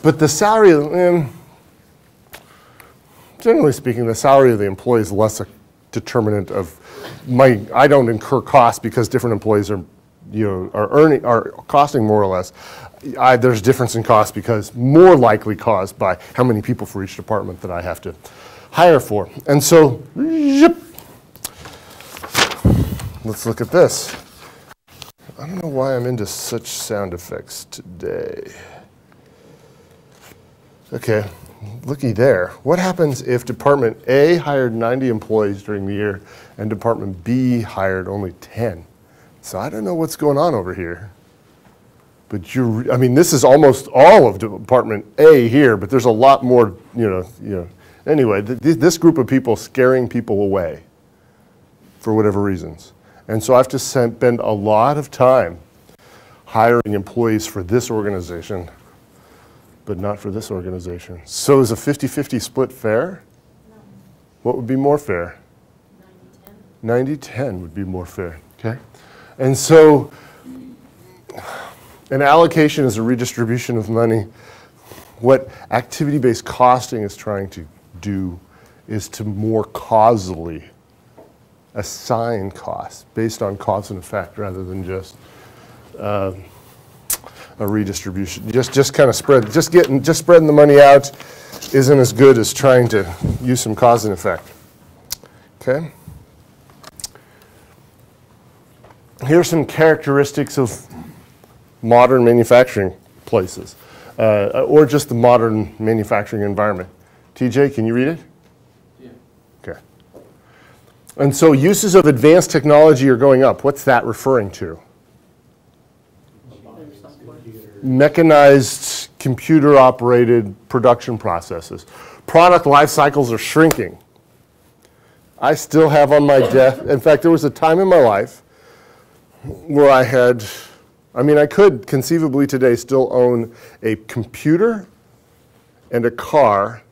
But the salary, generally speaking, the salary of the employee is less a determinant of I don't incur costs because different employees are, are costing more or less. There's difference in cost because more likely caused by how many people for each department that I have to hire for. And so, let's look at this. I don't know why I'm into such sound effects today. Okay, looky there. What happens if Department A hired 90 employees during the year and Department B hired only 10? So I don't know what's going on over here. But this is almost all of Department A here, but there's a lot more, Anyway, this group of people scaring people away for whatever reasons. And so I have to spend a lot of time hiring employees for this organization, but not for this organization. So is a 50-50 split fair? No. What would be more fair? 90-10. 90-10 would be more fair, okay? And so an allocation is a redistribution of money. What activity-based costing is trying to do is to more causally assign costs based on cause and effect rather than just a redistribution. Just kind of spreading the money out isn't as good as trying to use some cause and effect. Okay. Here's some characteristics of modern manufacturing places, or just the modern manufacturing environment. TJ, can you read it? Yeah. Okay. And so uses of advanced technology are going up. What's that referring to? Mechanized, computer-operated production processes. Product life cycles are shrinking. I still have on my desk, in fact, there was a time in my life where I could conceivably today still own a computer and a car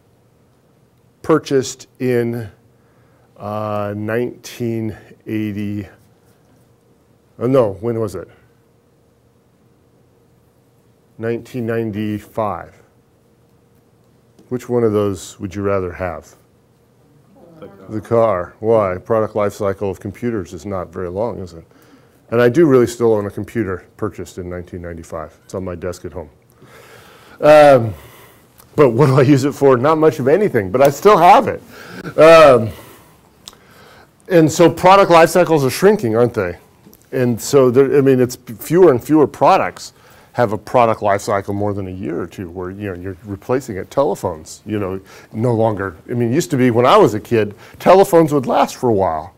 purchased in 1980, when was it? 1995. Which one of those would you rather have? The car. Why? Product life cycle of computers is not very long, is it? And I do really still own a computer purchased in 1995. It's on my desk at home. But what do I use it for? Not much of anything, but I still have it. And so product life cycles are shrinking, aren't they? And so, it's fewer and fewer products have a product life cycle more than a year or two where, you're replacing it. Telephones, no longer. It used to be when I was a kid, telephones would last for a while.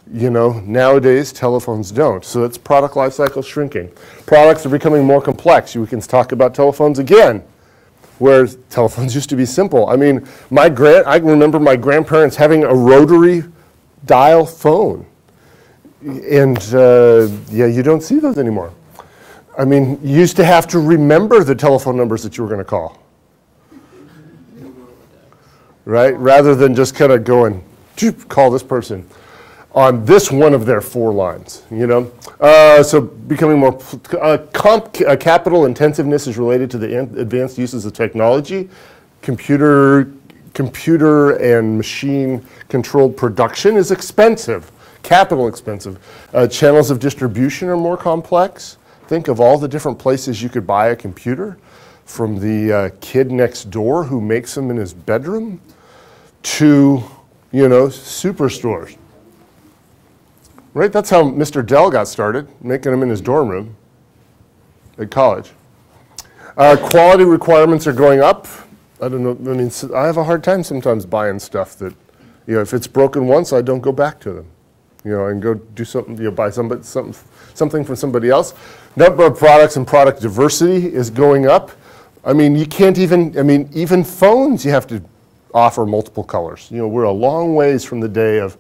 Nowadays, telephones don't. So it's product life cycle shrinking. Products are becoming more complex. We can talk about telephones again, where telephones used to be simple. I remember my grandparents having a rotary dial phone. And you don't see those anymore. You used to have to remember the telephone numbers that you were going to call. Right? Rather than just kind of going, call this person on this one of their 4 lines, So becoming more, capital intensiveness is related to the advanced uses of technology. Computer and machine controlled production is expensive, capital expensive. Channels of distribution are more complex. Think of all the different places you could buy a computer, from the kid next door who makes them in his bedroom to, superstores. Right? That's how Mr. Dell got started, making them in his dorm room at college. Quality requirements are going up. I don't know, I have a hard time sometimes buying stuff that, if it's broken once, I don't go back to them. And go do something, buy something from somebody else. Number of products and product diversity is going up. You can't even phones you have to offer multiple colors. We're a long ways from the day of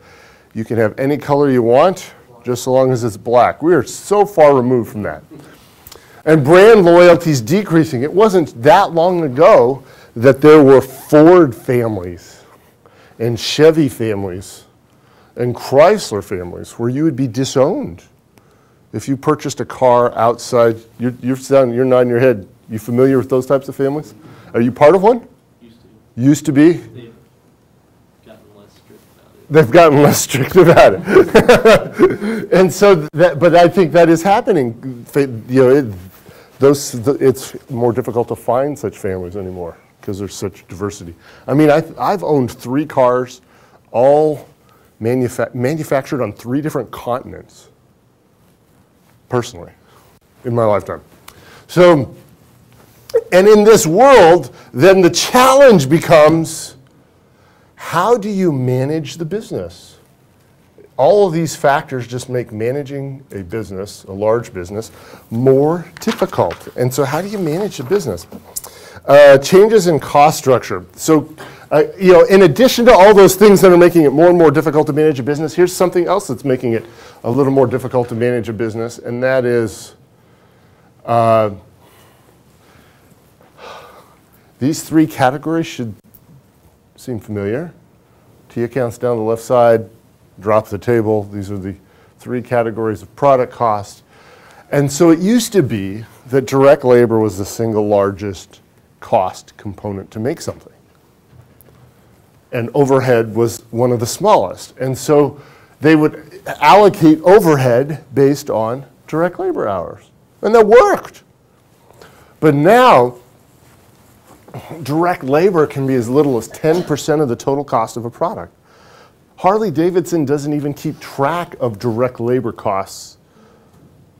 you can have any color you want, just so long as it's black. We are so far removed from that. And brand loyalty is decreasing. It wasn't that long ago that there were Ford families and Chevy families and Chrysler families where you would be disowned if you purchased a car outside. You're nodding your head. You familiar with those types of families? Are you part of one? Used to. Used to be? They've gotten less strict about it. They've gotten less strict about it. And so, but I think that is happening. It's more difficult to find such families anymore because there's such diversity. I mean, I've owned 3 cars, all manufactured on 3 different continents, personally, in my lifetime. So, and in this world, then the challenge becomes, how do you manage the business? All of these factors just make managing a business, a large business, more difficult. And so how do you manage a business? Changes in cost structure. So, in addition to all those things that are making it more and more difficult to manage a business, here's something else that's making it a little more difficult to manage a business, and that is these 3 categories should seem familiar. T accounts down the left side, drop the table. These are the 3 categories of product cost. And so it used to be that direct labor was the single largest cost component to make something. And overhead was one of the smallest. And so they would allocate overhead based on direct labor hours. And that worked. But now, direct labor can be as little as 10% of the total cost of a product. Harley-Davidson doesn't even keep track of direct labor costs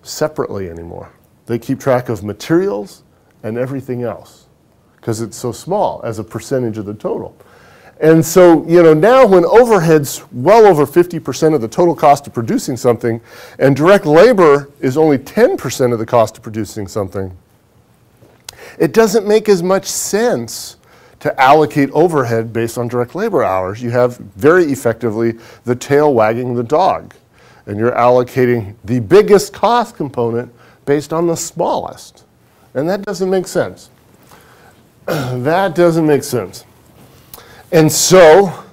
separately anymore. They keep track of materials and everything else because it's so small as a percentage of the total. And so, now when overhead's well over 50% of the total cost of producing something and direct labor is only 10% of the cost of producing something, it doesn't make as much sense to allocate overhead based on direct labor hours. You have very effectively the tail wagging the dog. And you're allocating the biggest cost component based on the smallest. And that doesn't make sense. That doesn't make sense. And so,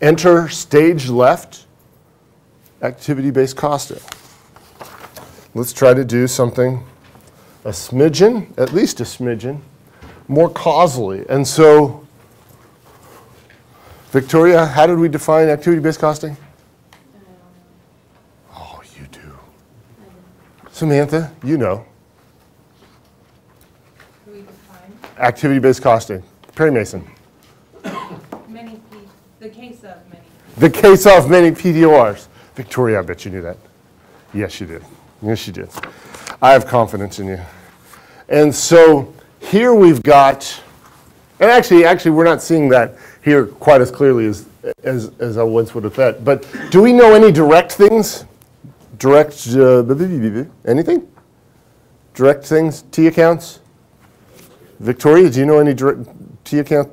enter stage left, activity-based costing. Let's try to do something a smidgen, at least a smidgen, more causally. And so, Victoria, how did we define activity-based costing? Oh, you do. Samantha, you know. We define Activity-based costing. Perry Mason. the case of many. The case of many PDORs. Victoria, I bet you knew that. Yes, you did. Yes, you did. I have confidence in you. And so here we've got, and actually we're not seeing that here quite as clearly as I once would have thought. But do we know any direct things? Direct, anything? Direct things, T accounts? Victoria, do you know any direct T account?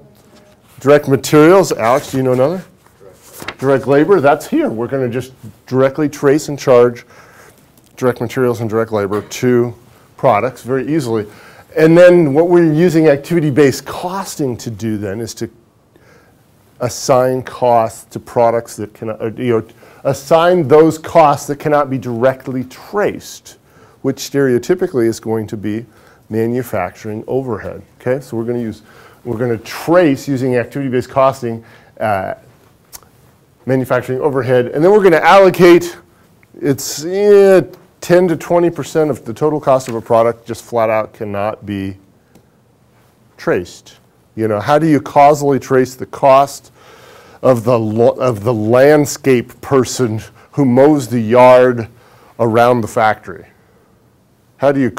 Direct materials? Alex, do you know another? Direct labor, that's here. We're going to just directly trace and charge direct materials and direct labor to products very easily. And then what we're using activity-based costing to do then is to assign costs to products that cannot, assign those costs that cannot be directly traced, which stereotypically is going to be manufacturing overhead. Okay, so we're going to trace using activity-based costing manufacturing overhead, and then we're going to allocate it's 10 to 20% of the total cost of a product just flat out cannot be traced. How do you causally trace the cost of the landscape person who mows the yard around the factory? How do you